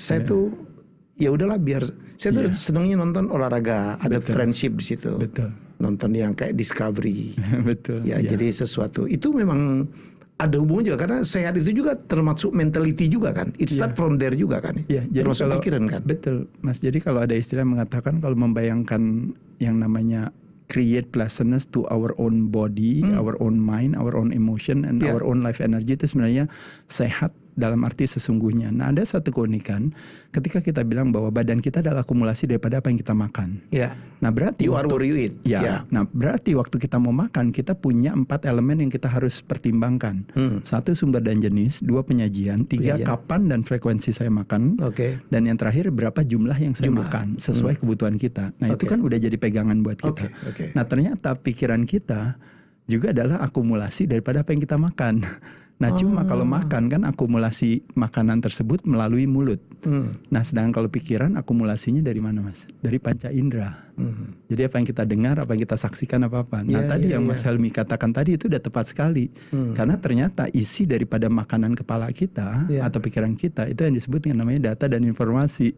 Saya tuh ya udahlah biar saya tuh senangnya nonton olahraga, ada friendship di situ. Betul. Nonton yang kayak Discovery. Betul. Ya, jadi sesuatu itu memang ada hubungan juga karena sehat itu juga termasuk mentality juga kan. It start from there juga kan. Iya, jadi termasuk kalau pikiran kan. Betul, Mas. Jadi kalau ada istilah mengatakan kalau membayangkan yang namanya create pleasantness to our own body, our own mind, our own emotion, and our own life energy, itu sebenarnya sehat dalam arti sesungguhnya. Nah, ada satu keunikan ketika kita bilang bahwa badan kita adalah akumulasi daripada apa yang kita makan. Ya. Nah, berarti You are what you eat. Ya. Nah, berarti waktu kita mau makan, kita punya 4 elemen yang kita harus pertimbangkan. 1, sumber dan jenis. 2, penyajian. 3, kapan dan frekuensi saya makan. Dan yang terakhir, berapa jumlah yang saya makan sesuai kebutuhan kita. Nah, itu kan udah jadi pegangan buat kita. Nah, ternyata pikiran kita juga adalah akumulasi daripada apa yang kita makan. Nah, cuma kalau makan kan akumulasi makanan tersebut melalui mulut. Nah, sedangkan kalau pikiran akumulasinya dari mana, Mas? Dari panca indera. Jadi apa yang kita dengar, apa yang kita saksikan, apa-apa. Nah, tadi yang Mas Helmi katakan tadi itu udah tepat sekali. Karena ternyata isi daripada makanan kepala kita atau pikiran kita itu yang disebut dengan namanya data dan informasi.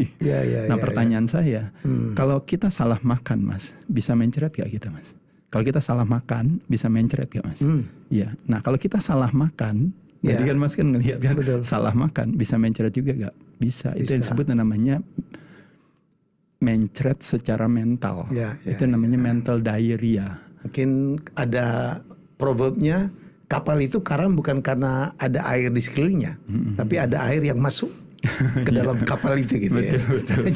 Nah, pertanyaan saya, kalau kita salah makan, Mas, bisa mencret gak kita, Mas? Kalau kita salah makan, bisa mencret gak, Mas? Iya. Nah, kalau kita salah makan, tadi kan Mas kan ngelihat kan, salah makan, bisa mencret juga gak? Bisa. Itu yang disebut namanya mencret secara mental. Itu namanya mental diarrhea. Mungkin ada proverbnya, kapal itu karam bukan karena ada air di sekelilingnya, tapi ada air yang masuk ke dalam kapal itu gitu. Betul.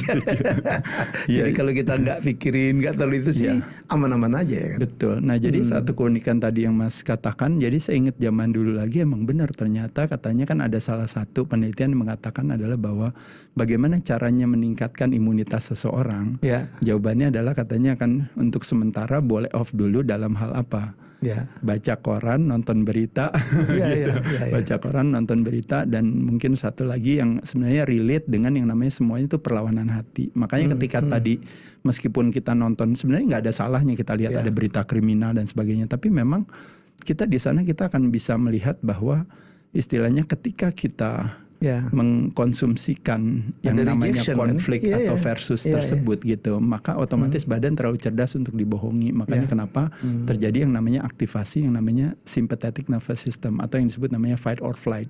Jadi kalau kita nggak pikirin, nggak tahu itu sih aman-aman aja ya kan. Betul. Nah, jadi satu keunikan tadi yang Mas katakan, jadi saya ingat zaman dulu lagi emang benar, ternyata katanya kan ada salah satu penelitian yang mengatakan adalah bahwa bagaimana caranya meningkatkan imunitas seseorang. Jawabannya adalah katanya kan untuk sementara boleh off dulu dalam hal apa? Baca koran, nonton berita, baca koran, nonton berita, dan mungkin satu lagi yang sebenarnya relate dengan yang namanya semuanya itu perlawanan hati. Makanya ketika tadi meskipun kita nonton, sebenarnya nggak ada salahnya kita lihat ada berita kriminal dan sebagainya, tapi memang kita di sana kita akan bisa melihat bahwa istilahnya ketika kita mengkonsumsikan yang namanya konflik atau versus tersebut gitu, maka otomatis badan terlalu cerdas untuk dibohongi. Makanya kenapa terjadi yang namanya aktivasi yang namanya sympathetic nervous system atau yang disebut namanya fight or flight.